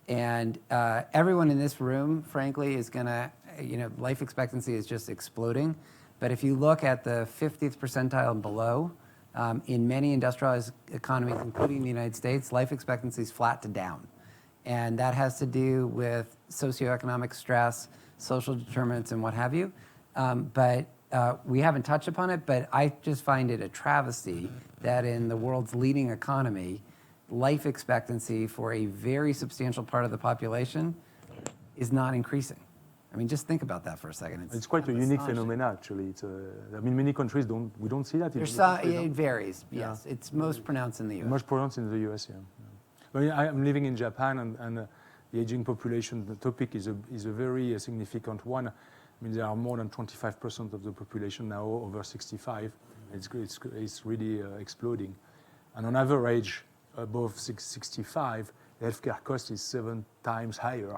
[SPEAKER 4] And everyone in this room, frankly, is going to, life expectancy is just exploding. But if you look at the 50th percentile and below, in many industrialized economies, including the United States, life expectancy is flat to down. And that has to do with socioeconomic stress, social determinants, and what have you. But we haven't touched upon it, but I just find it a travesty that in the world's leading economy, life expectancy for a very substantial part of the population is not increasing. I mean, just think about that for a second.
[SPEAKER 2] It's quite a unique phenomenon, actually. Many countries we don't see that.
[SPEAKER 4] It varies, yes. Yeah. It's most pronounced in the U.S.
[SPEAKER 2] Most pronounced in the U.S., yeah. I'm living in Japan, and the aging population, the topic is a very significant one. I mean, there are more than 25% of the population now over 65. It's really exploding. And on average, above 65, the healthcare cost is 7 times higher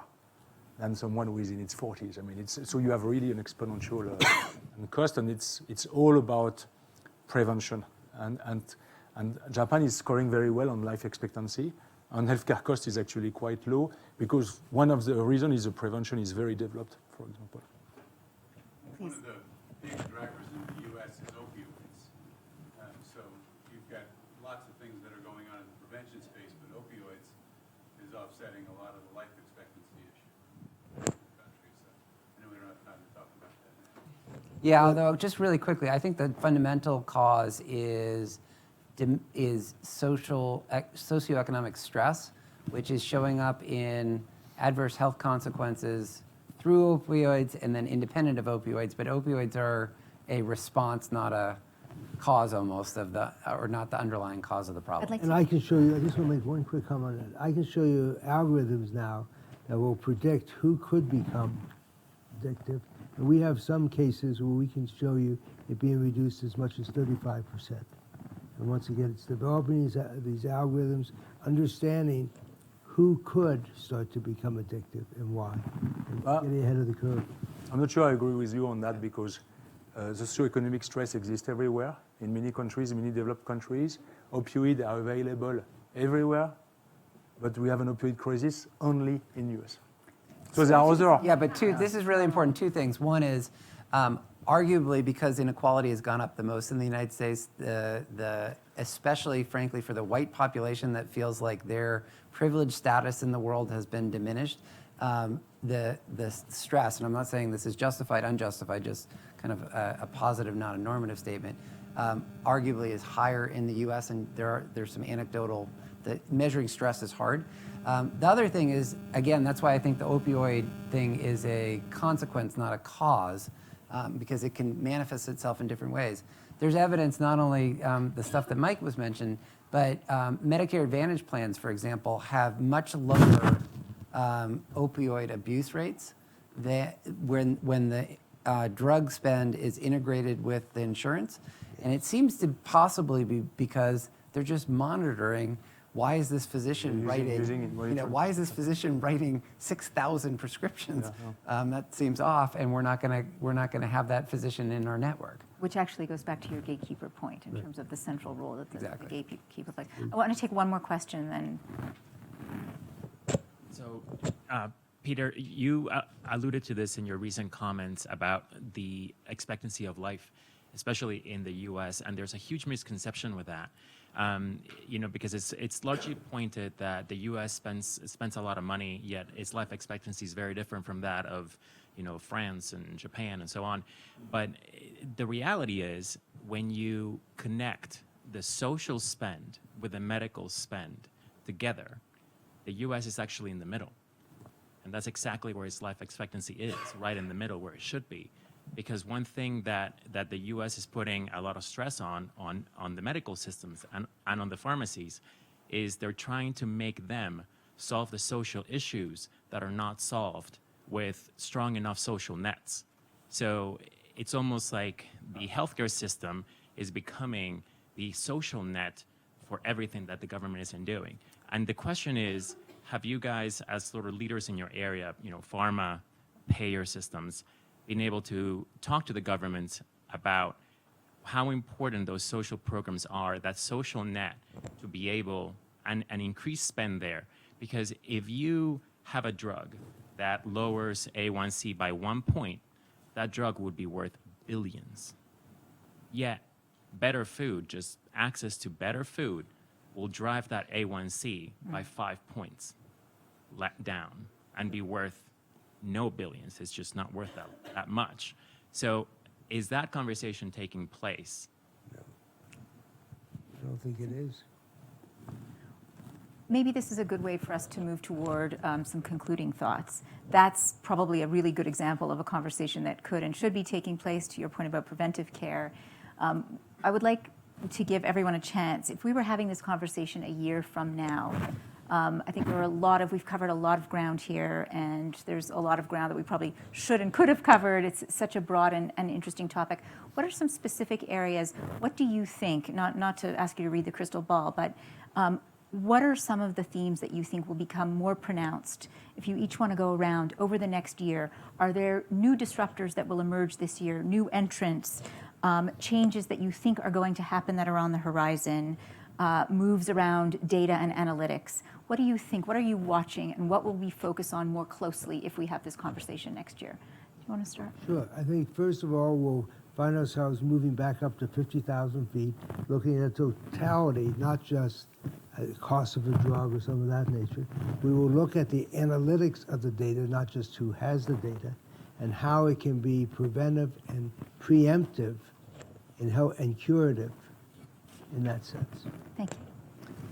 [SPEAKER 2] than someone who is in its 40s. I mean, so you have really an exponential cost, and it's all about prevention. And Japan is scoring very well on life expectancy, and healthcare cost is actually quite low, because one of the reasons is the prevention is very developed, for example.
[SPEAKER 9] One of the big drivers in the U.S. is opioids. So you've got lots of things that are going on in the prevention space, but opioids is offsetting a lot of the life expectancy issue.
[SPEAKER 4] Yeah, although just really quickly, I think the fundamental cause is socioeconomic stress, which is showing up in adverse health consequences through opioids and then independent of opioids. But opioids are a response, not a cause almost of or not the underlying cause of the problem.
[SPEAKER 6] I'd like
[SPEAKER 3] And I can show you, I just want to make one quick comment on that. I can show you algorithms now that will predict who could become addictive. And we have some cases where we can show you it being reduced as much as 35%. And once again, it's developing these algorithms, understanding who could start to become addictive and why, and getting ahead of the curve.
[SPEAKER 2] I'm not sure I agree with you on that because the socioeconomic stress exists everywhere in many countries, many developed countries. Opioids are available everywhere, but we have an opioid crisis only in US. So there are other.
[SPEAKER 4] Yeah, but this is really important. Two things. One is, arguably, because inequality has gone up the most in the United States, especially, frankly, for the white population that feels like their privileged status in the world has been diminished, the stress, and I'm not saying this is justified, unjustified, just kind of a positive, not a normative statement, arguably is higher in the U.S., and there's some anecdotal, measuring stress is hard. The other thing is, again, that's why I think the opioid thing is a consequence, not a cause, because it can manifest itself in different ways. There's evidence, not only the stuff that Mike was mentioned, but Medicare Advantage plans, for example, have much lower opioid abuse rates when the drug spend is integrated with the insurance. And it seems to possibly be because they're just monitoring. Why is this physician why is this physician writing 6,000 prescriptions? That seems off, and we're not gonna have that physician in our network.
[SPEAKER 6] Which actually goes back to your gatekeeper point in terms of the central role that the gatekeeper plays. I want to take one more question, then.
[SPEAKER 10] So, Peter, you alluded to this in your recent comments about the expectancy of life, especially in the U.S., and there's a huge misconception with that. Because it's largely pointed that the U.S. spends a lot of money, yet its life expectancy is very different from that of, France and Japan and so on. But the reality is, when you connect the social spend with the medical spend together, the U.S. is actually in the middle, and that's exactly where its life expectancy is, right in the middle where it should be. Because one thing that the U.S. is putting a lot of stress on the medical systems and on the pharmacies is they're trying to make them solve the social issues that are not solved with strong enough social nets. So it's almost like the healthcare system is becoming the social net for everything that the government isn't doing. And the question is, have you guys, as sort of leaders in your area, pharma, payer systems, been able to talk to the government about how important those social programs are, that social net, to be able and increase spend there? Because if you have a drug that lowers A1C by 1 point, that drug would be worth billions. Yet, better food, just access to better food, will drive that A1C by 5 points down and be worth no billions. It's just not worth that much. So is that conversation taking place?
[SPEAKER 3] I don't think it is.
[SPEAKER 6] Maybe this is a good way for us to move toward some concluding thoughts. That's probably a really good example of a conversation that could and should be taking place, to your point about preventive care. I would like to give everyone a chance. If we were having this conversation a year from now, I think we've covered a lot of ground here, and there's a lot of ground that we probably should and could have covered. It's such a broad and interesting topic. What are some specific areas? What do you think, not to ask you to read the crystal ball, but what are some of the themes that you think will become more pronounced if you each want to go around over the next year? Are there new disruptors that will emerge this year, new entrants, changes that you think are going to happen that are on the horizon, moves around data and analytics? What do you think? What are you watching, and what will we focus on more closely if we have this conversation next year? Do you want to start?
[SPEAKER 3] Sure. I think, first of all, we'll find ourselves moving back up to 50,000 feet, looking at totality, not just the cost of a drug or something of that nature. We will look at the analytics of the data, not just who has the data. and how it can be preventive and preemptive in health and curative in that sense.
[SPEAKER 6] Thank you.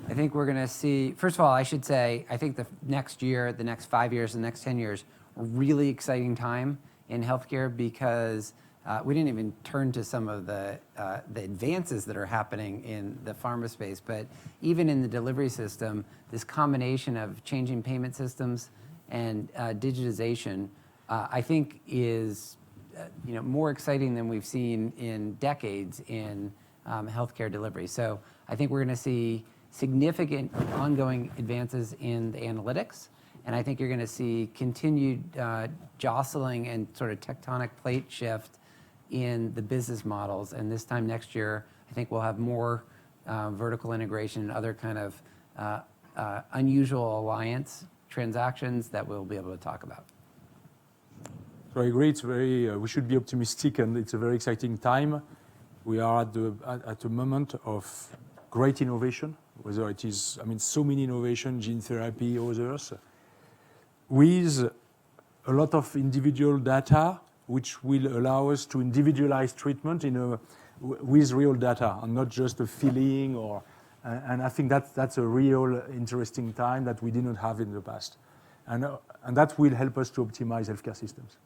[SPEAKER 4] I think we're going to see, first of all, I should say, I think the next year, the next 5 years, the next 10 years, a really exciting time in healthcare because we didn't even turn to some of the advances that are happening in the pharma space, but even in the delivery system, this combination of changing payment systems and digitization, I think is more exciting than we've seen in decades in healthcare delivery. So I think we're going to see significant ongoing advances in the analytics, and I think you're going to see continued jostling and sort of tectonic plate shift in the business models. And this time next year, I think we'll have more vertical integration and other kind of unusual alliance transactions that we'll be able to talk about.
[SPEAKER 2] So I agree. It's very. We should be optimistic, and it's a very exciting time. We are at a moment of great innovation. Whether it is, so many innovation, gene therapy, others, with a lot of individual data, which will allow us to individualize treatment with real data, and not just a feeling or. And I think that's a real interesting time that we did not have in the past, and that will help us to optimize healthcare systems.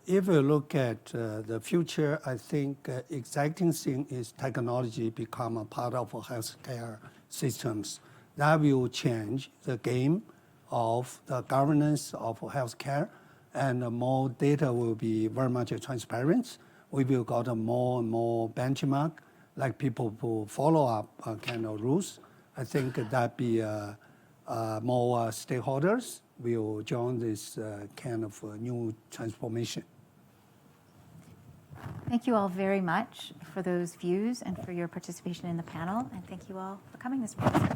[SPEAKER 5] If you look at the future, I think exciting thing is technology become a part of healthcare systems. That will change the game of the governance of healthcare, and more data will be very much transparent. We will got more and more benchmark, like people who follow up kind of rules. I think that be more stakeholders will join this kind of new transformation.
[SPEAKER 6] Thank you all very much for those views and for your participation in the panel, and thank you all for coming this morning.